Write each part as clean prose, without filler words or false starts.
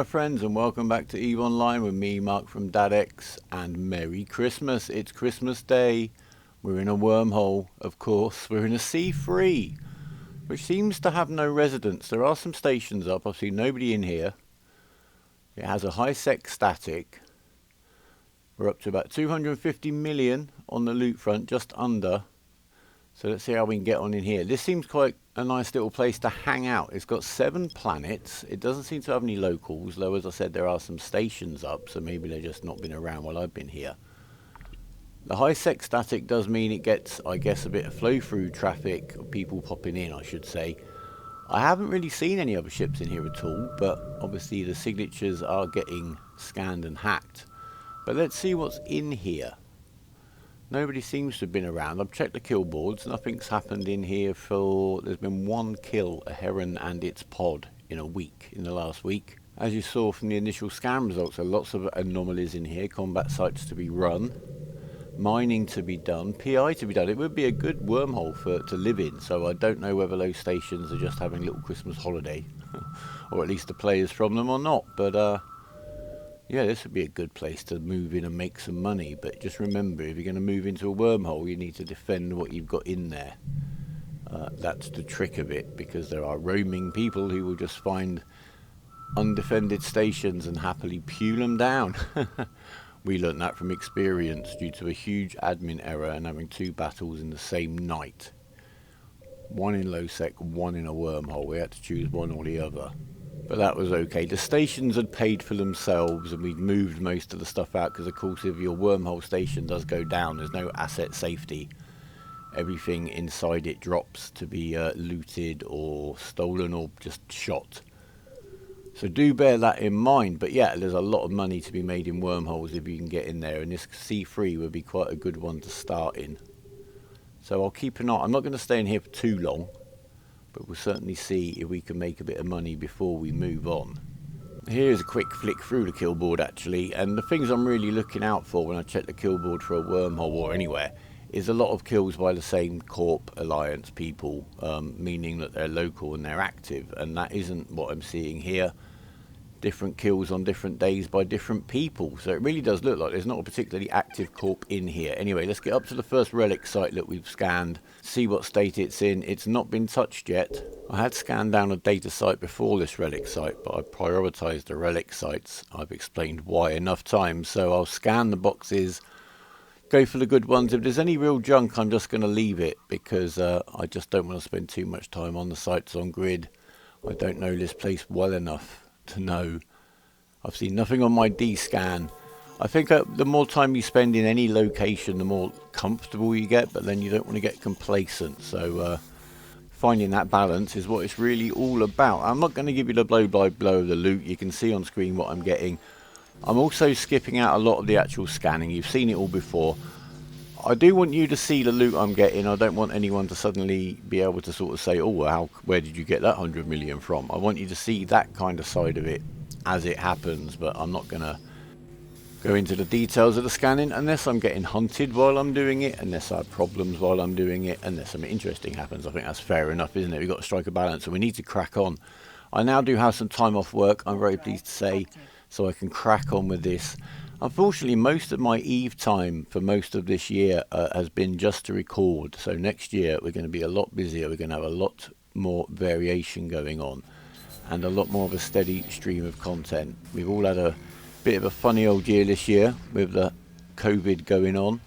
my friends, and welcome back to EVE Online with me, Mark from DadX, and Merry Christmas. It's Christmas Day. We're in a wormhole, of course. We're in a C3, which seems to have no residents. There are some stations up. I've seen nobody in here. It has a high sec static. We're up to about 250 million on the loot front, just under. So let's see how we can get on in here. This seems quite a nice little place to hang out. It's got 7 planets. It doesn't seem to have any locals, though as I said there are some stations up, so maybe they've just not been around while I've been here. The high sec static does mean it gets, I guess, a bit of flow through traffic, or people popping in I should say. I haven't really seen any other ships in here at all, but obviously the signatures are getting scanned and hacked. But let's see what's in here. Nobody seems to have been around. I've checked the kill boards. Nothing's happened in here for... There's been 1 kill, a heron and its pod, in a week, in the last week. As you saw from the initial scan results, there are lots of anomalies in here. Combat sites to be run. Mining to be done. PI to be done. It would be a good wormhole to live in. So I don't know whether those stations are just having a little Christmas holiday. Or at least the players from them or not. But... yeah, this would be a good place to move in and make some money, but just remember, if you're going to move into a wormhole, you need to defend what you've got in there. That's the trick of it, because there are roaming people who will just find undefended stations and happily pew them down. We learnt that from experience due to a huge admin error and having 2 battles in the same night. 1 in low sec, 1 in a wormhole. We had to choose one or the other. But that was okay. The stations had paid for themselves and we'd moved most of the stuff out because of course if your wormhole station does go down, there's no asset safety. Everything inside it drops to be looted or stolen or just shot. So do bear that in mind. But yeah, there's a lot of money to be made in wormholes if you can get in there, and this C3 would be quite a good one to start in. So I'll keep an eye. I'm not going to stay in here for too long, but we'll certainly see if we can make a bit of money before we move on. Here's a quick flick through the kill board actually, and the things I'm really looking out for when I check the kill board for a wormhole or anywhere is a lot of kills by the same Corp Alliance people, meaning that they're local and they're active, and that isn't what I'm seeing here. Different kills on different days by different people, so it really does look like there's not a particularly active corp in here. Anyway, let's get up to the first relic site that we've scanned, see what state it's in. It's not been touched yet. I had scanned down a data site before this relic site, but I prioritised the relic sites. I've explained why enough times, so I'll scan the boxes, go for the good ones. If there's any real junk, I'm just going to leave it, because I just don't want to spend too much time on the sites on grid. I don't know this place well enough to know. I've seen nothing on my D-scan. I think the more time you spend in any location, the more comfortable you get, but then you don't want to get complacent. So finding that balance is what it's really all about. I'm not going to give you the blow-by-blow of the loot. You can see on screen what I'm getting. I'm also skipping out a lot of the actual scanning. You've seen it all before. I do want you to see the loot I'm getting. I don't want anyone to suddenly be able to sort of say, oh, where did you get that 100 million from? I want you to see that kind of side of it as it happens, but I'm not going to go into the details of the scanning unless I'm getting hunted while I'm doing it, unless I have problems while I'm doing it, unless something interesting happens. I think that's fair enough, isn't it? We've got to strike a balance, and we need to crack on. I now do have some time off work, I'm very pleased to say, so I can crack on with this. Unfortunately, most of my EVE time for most of this year has been just to record. So next year we're going to be a lot busier. We're going to have a lot more variation going on and a lot more of a steady stream of content. We've all had a bit of a funny old year this year with the COVID going on.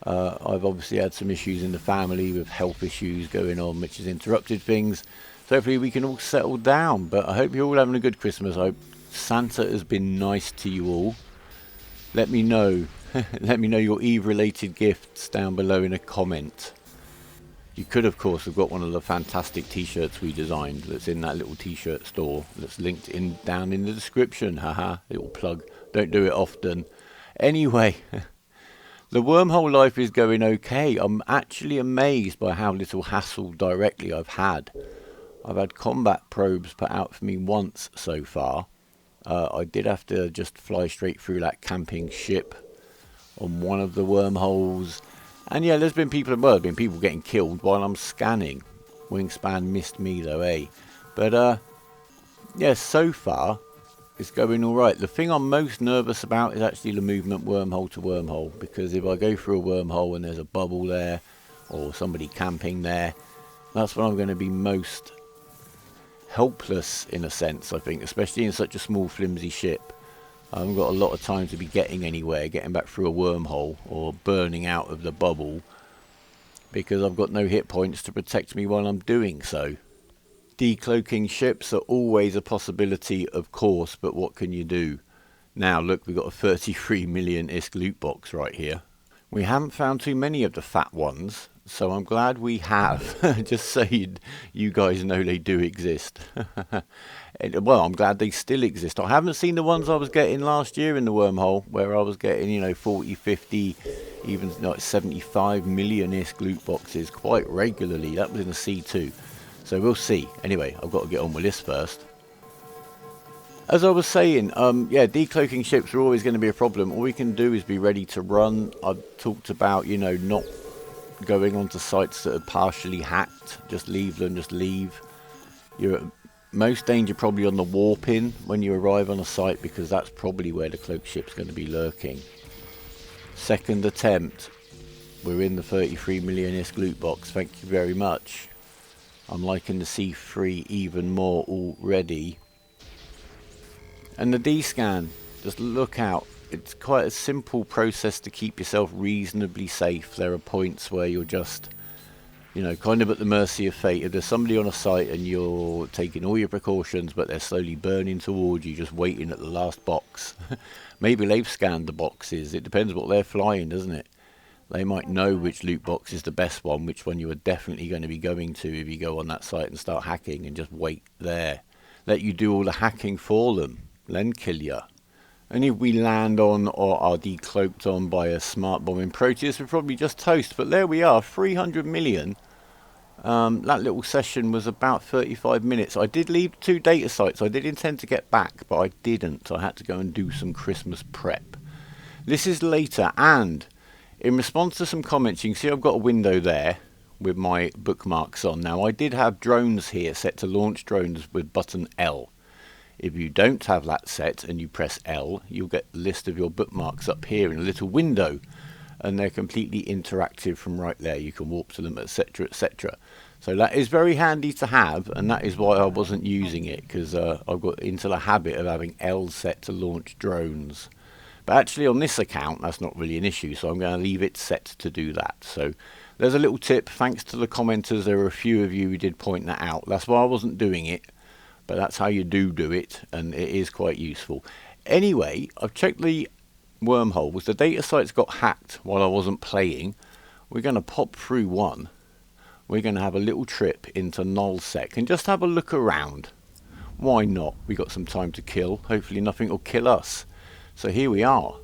I've obviously had some issues in the family with health issues going on, which has interrupted things. So hopefully we can all settle down. But I hope you're all having a good Christmas. I hope Santa has been nice to you all. Let me know. Let me know your EVE related gifts down below in a comment. You could of course have got one of the fantastic t-shirts we designed that's in that little t-shirt store that's linked in down in the description. Haha, little plug. Don't do it often. Anyway, the wormhole life is going okay. I'm actually amazed by how little hassle directly I've had. I've had combat probes put out for me once so far. I did have to just fly straight through that camping ship on one of the wormholes, and yeah, there's been people getting killed while I'm scanning. Wingspan missed me though, eh? But yeah, so far it's going alright. The thing I'm most nervous about is actually the movement wormhole to wormhole, because if I go through a wormhole and there's a bubble there, or somebody camping there, that's when I'm going to be most helpless in a sense, I think, especially in such a small flimsy ship. I haven't got a lot of time to be getting anywhere, getting back through a wormhole or burning out of the bubble, because I've got no hit points to protect me while I'm doing so. Decloaking ships are always a possibility, of course, but what can you do? Now look, we've got a 33 million ISK loot box right here. We haven't found too many of the fat ones, so I'm glad we have, just so you guys know they do exist. Well, I'm glad they still exist. I haven't seen the ones I was getting last year in the wormhole, where I was getting, you know, 40, 50, even like 75 million ISK loot boxes quite regularly. That was in the C2. So we'll see. Anyway, I've got to get on with this first. As I was saying, yeah, decloaking ships are always going to be a problem. All we can do is be ready to run. I've talked about, you know, not going onto sites that are partially hacked. Just leave them, just leave. You're at most danger probably on the warp-in when you arrive on a site, because that's probably where the cloaked ship's going to be lurking. Second attempt. We're in the 33 million ISK loot box. Thank you very much. I'm liking the C3 even more already. And the D-scan, just look out. It's quite a simple process to keep yourself reasonably safe. There are points where you're just, you know, kind of at the mercy of fate. If there's somebody on a site and you're taking all your precautions, but they're slowly burning towards you, just waiting at the last box. Maybe they've scanned the boxes. It depends what they're flying, doesn't it? They might know which loot box is the best one, which one you are definitely going to be going to if you go on that site and start hacking, and just wait there. Let you do all the hacking for them. Then kill you. And if we land on or are decloaked on by a smart bombing Proteus, we're probably just toast. But there we are, 300 million. That little session was about 35 minutes. I did leave 2 data sites. I did intend to get back, but I didn't. I had to go and do some Christmas prep. This is later, and in response to some comments, you can see I've got a window there with my bookmarks on. Now, I did have drones here set to launch drones with button L. If you don't have that set and you press L, you'll get the list of your bookmarks up here in a little window, and they're completely interactive from right there. You can warp to them, etc, etc. So that is very handy to have, and that is why I wasn't using it, because I've got into the habit of having L set to launch drones. But actually on this account that's not really an issue, so I'm going to leave it set to do that. So there's a little tip, thanks to the commenters. There were a few of you who did point that out. That's why I wasn't doing it, but that's how you do it, and it is quite useful. Anyway, I've checked the wormholes. The data sites got hacked while I wasn't playing. We're going to pop through one. We're going to have a little trip into Null Sec and just have a look around. Why not? We got some time to kill. Hopefully nothing will kill us. So here we are.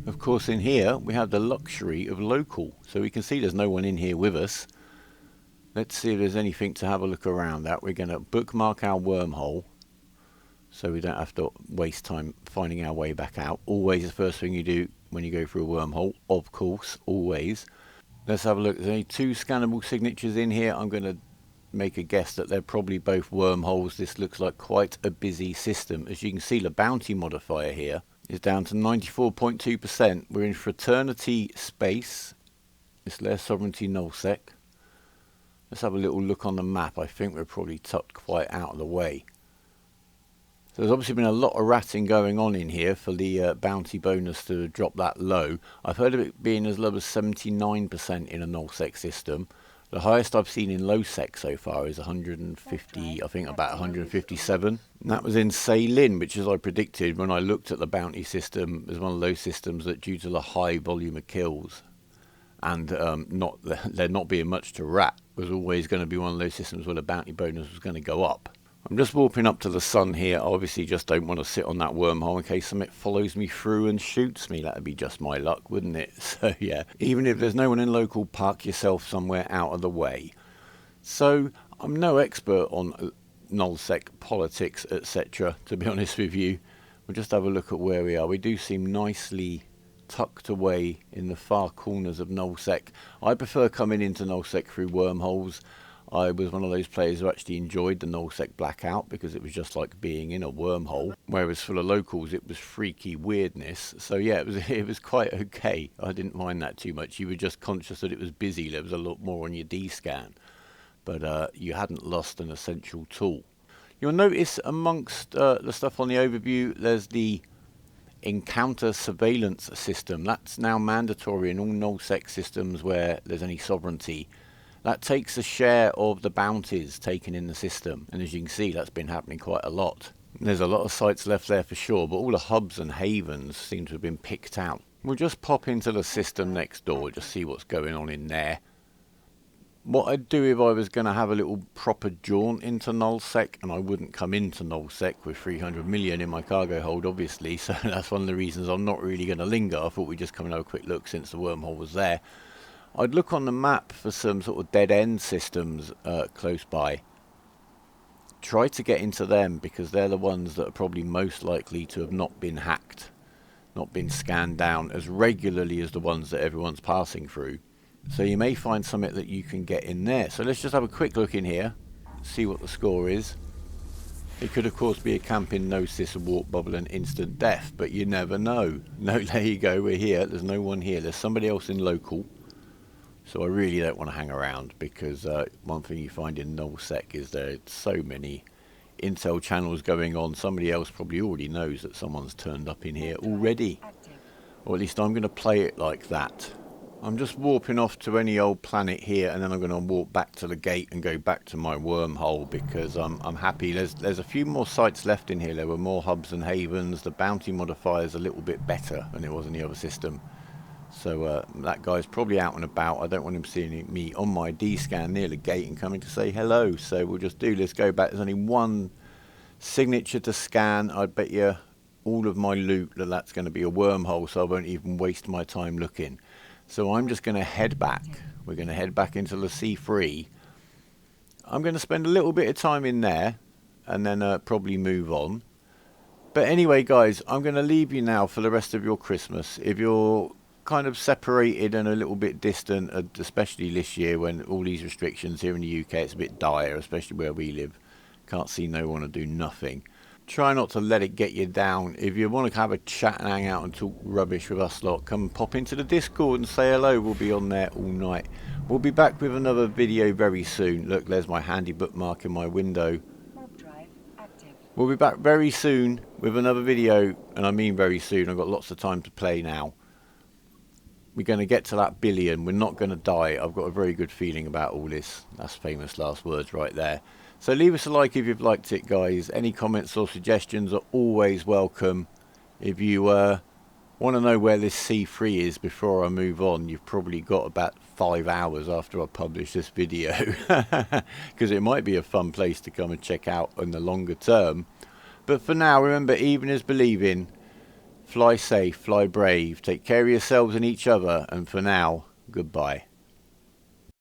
Of course, in here we have the luxury of local, so we can see there's no one in here with us. Let's see if there's anything to have a look around at. We're going to bookmark our wormhole, so we don't have to waste time finding our way back out. Always the first thing you do when you go through a wormhole, of course, always. Let's have a look. There's only 2 scannable signatures in here. I'm going to make a guess that they're probably both wormholes. This looks like quite a busy system. As you can see, the bounty modifier here is down to 94.2%. We're in fraternity space. It's Lair Sovereignty Null Sec. Let's have a little look on the map. I think we're probably tucked quite out of the way. So there's obviously been a lot of ratting going on in here for the bounty bonus to drop that low. I've heard of it being as low as 79% in a Null Sec system. The highest I've seen in low sec so far is 150, I think about 157. And that was in Sailin, which, as I predicted when I looked at the bounty system, is one of those systems that, due to the high volume of kills and there not being much to rat, was always going to be one of those systems where the bounty bonus was going to go up. I'm just warping up to the sun here. I obviously just don't want to sit on that wormhole in case something follows me through and shoots me. That would be just my luck, wouldn't it? So yeah, even if there's no one in local, park yourself somewhere out of the way. So I'm no expert on Nullsec politics, etc. to be honest with you. We'll just have a look at where we are. We do seem nicely tucked away in the far corners of Nullsec. I prefer coming into Nullsec through wormholes. I was one of those players who actually enjoyed the Nullsec blackout because it was just like being in a wormhole, whereas for the locals it was freaky weirdness. So yeah, it was quite okay. I didn't mind that too much. You were just conscious that it was busy. There was a lot more on your D-scan, but you hadn't lost an essential tool. You'll notice amongst the stuff on the overview, there's the encounter surveillance system. That's now mandatory in all Nullsec systems where there's any sovereignty. That takes a share of the bounties taken in the system, and as you can see, that's been happening quite a lot. There's a lot of sites left there for sure, but all the hubs and havens seem to have been picked out. We'll just pop into the system next door, just see what's going on in there. What I'd do if I was going to have a little proper jaunt into Nullsec, and I wouldn't come into Nullsec with 300 million in my cargo hold, obviously, so that's one of the reasons I'm not really going to linger. I thought we'd just come and have a quick look since the wormhole was there. I'd look on the map for some sort of dead-end systems close by. Try to get into them because they're the ones that are probably most likely to have not been hacked, not been scanned down as regularly as the ones that everyone's passing through. So you may find something that you can get in there. So let's just have a quick look in here, see what the score is. It could of course be a camping gnosis, a warp bubble and instant death, but you never know. No, there you go, we're here, there's no one here, there's somebody else in local. So I really don't want to hang around because one thing you find in Nullsec is there's so many intel channels going on. Somebody else probably already knows that someone's turned up in here already. Or at least I'm going to play it like that. I'm just warping off to any old planet here, and then I'm going to warp back to the gate and go back to my wormhole because I'm happy. There's a few more sites left in here. There were more hubs and havens. The bounty modifier is a little bit better than it was in the other system. So that guy's probably out and about. I don't want him seeing me on my D-scan near the gate and coming to say hello. So we'll just do this, go back. There's only one signature to scan. I bet you all of my loot that's going to be a wormhole, so I won't even waste my time looking. So I'm just going to head back. We're going to head back into the C3. I'm going to spend a little bit of time in there and then probably move on. But anyway, guys, I'm going to leave you now for the rest of your Christmas. If you're kind of separated and a little bit distant, especially this year when all these restrictions here in the UK, it's a bit dire, especially where we live. Can't see no one to do nothing. Try not to let it get you down. If you want to have a chat and hang out and talk rubbish with us lot, come pop into the Discord and say hello. We'll be on there all night. We'll be back with another video very soon. Look, there's my handy bookmark in my window. We'll be back very soon with another video, and I mean very soon. I've got lots of time to play now. We're going to get to that billion. We're not going to die. I've got a very good feeling about all this. That's famous last words right there. So leave us a like if you've liked it, guys. Any comments or suggestions are always welcome. If you want to know where this C3 is before I move on, you've probably got about 5 hours after I publish this video. Because it might be a fun place to come and check out in the longer term. But for now, remember, even is believing. Fly safe, fly brave, take care of yourselves and each other, and for now, goodbye.